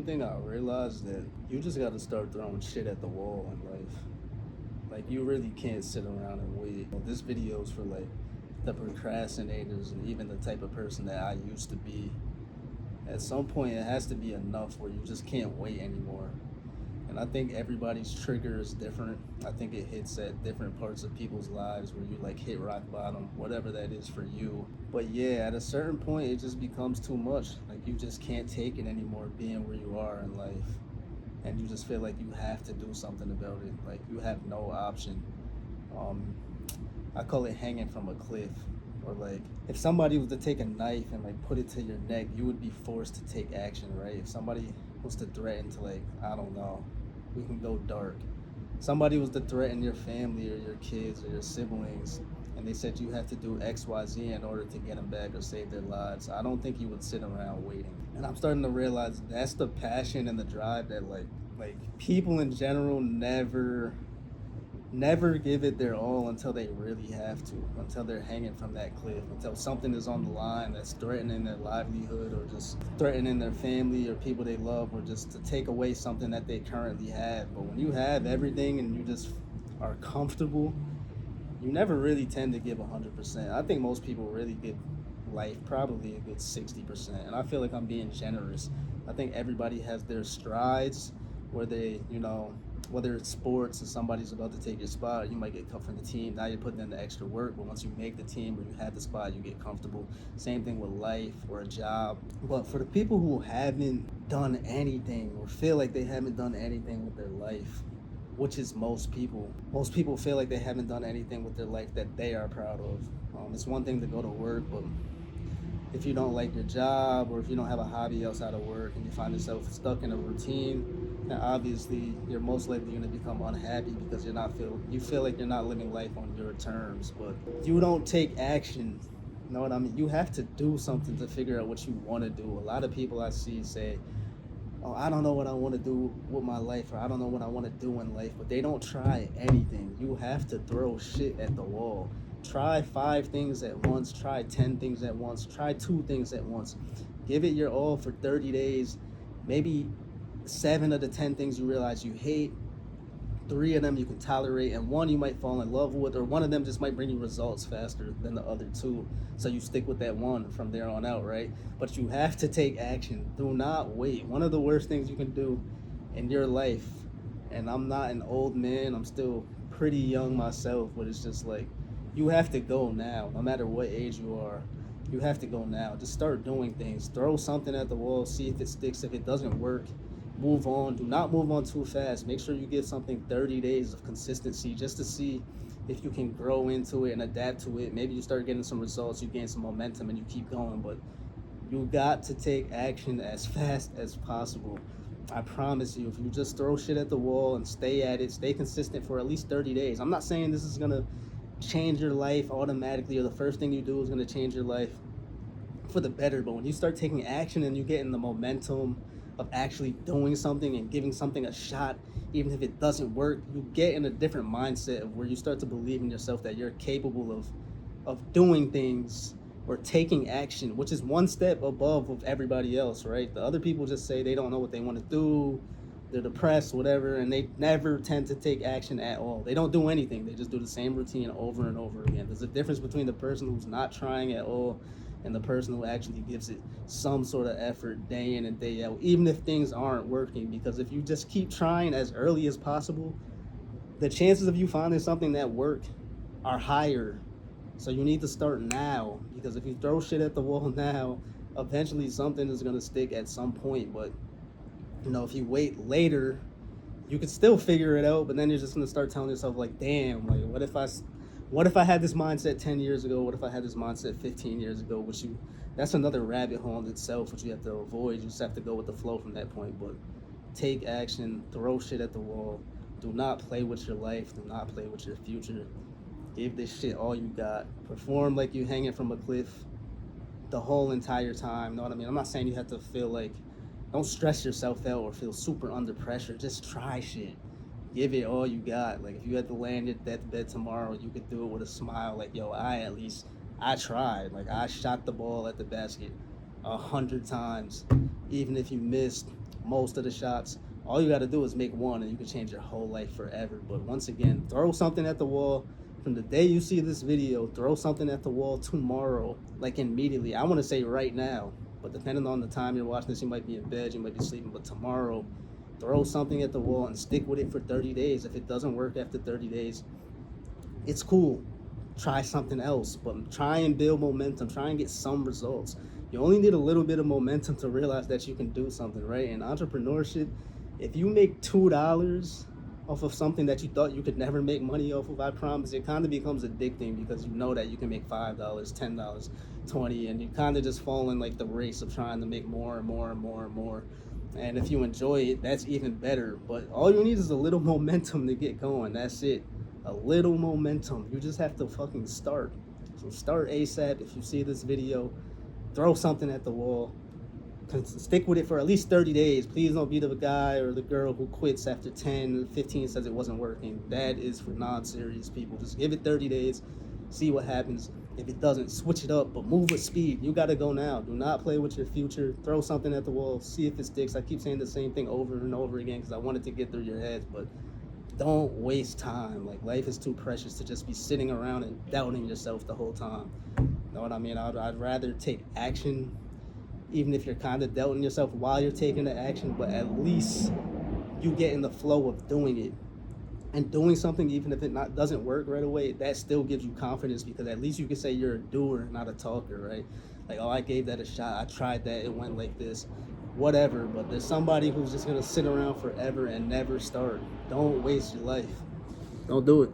one thing I realized that you just got to start throwing shit at the wall in life. Like you really can't sit around and wait. This video's for like the procrastinators and even the type of person that I used to be. At some point, it has to be enough where you just can't wait anymore. And I think everybody's trigger is different. I think it hits at different parts of people's lives where you like hit rock bottom, whatever that is for you. But yeah, at a certain point, it just becomes too much. Like you just can't take it anymore being where you are in life. And you just feel like you have to do something about it. Like you have no option. Um, I call it hanging from a cliff. Or like if somebody was to take a knife and like put it to your neck, you would be forced to take action, right? If somebody was to threaten to like, I don't know, we can go dark. Somebody was to threaten your family or your kids or your siblings, and they said you have to do X, Y, Z in order to get them back or save their lives. I don't think you would sit around waiting. And I'm starting to realize that's the passion and the drive that like people in general never give it their all until they really have to, until they're hanging from that cliff, until something is on the line that's threatening their livelihood or just threatening their family or people they love or just to take away something that they currently have. But when you have everything and you just are comfortable, you never really tend to give 100%. I think most people really give life probably a good 60%. And I feel like I'm being generous. I think everybody has their strides where they, whether it's sports and somebody's about to take your spot, you might get cut from the team. Now you're putting in the extra work, but once you make the team or you have the spot, you get comfortable. Same thing with life or a job. But for the people who haven't done anything or feel like they haven't done anything with their life, which is most people feel like they haven't done anything with their life that they are proud of. It's one thing to go to work, but if you don't like your job or if you don't have a hobby outside of work and you find yourself stuck in a routine, then obviously you're most likely going to become unhappy because you feel like you're not living life on your terms. But you don't take action. You know what I mean? You have to do something to figure out what you want to do. A lot of people I see say, oh, I don't know what I want to do with my life, or I don't know what I want to do in life, but they don't try anything. You have to throw shit at the wall. Try 5 things at once, try 10 things at once, try 2 things at once. Give it your all for 30 days. Maybe 7 of the 10 things you realize you hate, 3 of them you can tolerate, and 1 you might fall in love with, or 1 of them just might bring you results faster than the other 2. So you stick with that 1 from there on out, right? But you have to take action. Do not wait. One of the worst things you can do in your life, and I'm not an old man, I'm still pretty young myself, but it's just like, you have to go now, no matter what age you are. You have to go now. Just start doing things. Throw something at the wall, see if it sticks. If it doesn't work, move on. Do not move on too fast. Make sure you give something 30 days of consistency just to see if you can grow into it and adapt to it. Maybe you start getting some results, you gain some momentum, and you keep going. But you got to take action as fast as possible. I promise you, if you just throw shit at the wall and stay at it, stay consistent for at least 30 days. I'm not saying this is going to change your life automatically or the first thing you do is going to change your life for the better, but when you start taking action and you get in the momentum of actually doing something and giving something a shot, even if it doesn't work, you get in a different mindset of where you start to believe in yourself that you're capable of doing things or taking action, which is one step above of everybody else, right? The other people just say they don't know what they want to do, they're depressed, whatever, and they never tend to take action at all. They don't do anything. They just do the same routine over and over again. There's a difference between the person who's not trying at all and the person who actually gives it some sort of effort day in and day out, even if things aren't working. Because if you just keep trying as early as possible, the chances of you finding something that works are higher. So you need to start now, because if you throw shit at the wall now, eventually something is going to stick at some point. But if you wait later, you could still figure it out, but then you're just gonna start telling yourself like, damn, like what if I had this mindset 10 years ago? What if I had this mindset 15 years ago? That's another rabbit hole in itself, which you have to avoid. You just have to go with the flow from that point. But take action, throw shit at the wall. Do not play with your life. Do not play with your future. Give this shit all you got. Perform like you hanging from a cliff the whole entire time. Know what I mean? I'm not saying you have to feel like, don't stress yourself out or feel super under pressure. Just try shit. Give it all you got. Like if you had to land your deathbed tomorrow, you could do it with a smile. Like, yo, I tried. Like I shot the ball at the basket. 100 times. Even if you missed most of the shots, all you got to do is make one and you can change your whole life forever. But once again, throw something at the wall. From the day you see this video, throw something at the wall tomorrow, like immediately. I want to say right now, but depending on the time you're watching this, you might be in bed, you might be sleeping, but tomorrow, throw something at the wall and stick with it for 30 days. If it doesn't work after 30 days, it's cool. Try something else, but try and build momentum. Try and get some results. You only need a little bit of momentum to realize that you can do something, right? In entrepreneurship, if you make $2 off of something that you thought you could never make money off of, I promise it kind of becomes addicting because you know that you can make $5, $10, 20, and you kind of just fall in like the race of trying to make more and more and more and more. And if you enjoy it, that's even better. But all you need is a little momentum to get going. That's it. A little momentum. You just have to fucking start. So start ASAP. If you see this video, throw something at the wall. Stick with it for at least 30 days. Please don't be the guy or the girl who quits after 10, 15, says it wasn't working. That is for non-serious people. Just give it 30 days, see what happens. If it doesn't, switch it up, but move with speed. You got to go now. Do not play with your future. Throw something at the wall, see if it sticks. I keep saying the same thing over and over again because I wanted to get through your heads, but don't waste time. Like, life is too precious to just be sitting around and doubting yourself the whole time. You know what I mean? I'd rather take action, even if you're kind of doubting yourself while you're taking the action, but at least you get in the flow of doing it. And doing something, even if it doesn't work right away, that still gives you confidence because at least you can say you're a doer, not a talker, right? Like, oh, I gave that a shot. I tried that. It went like this. Whatever. But there's somebody who's just going to sit around forever and never start. Don't waste your life. Don't do it.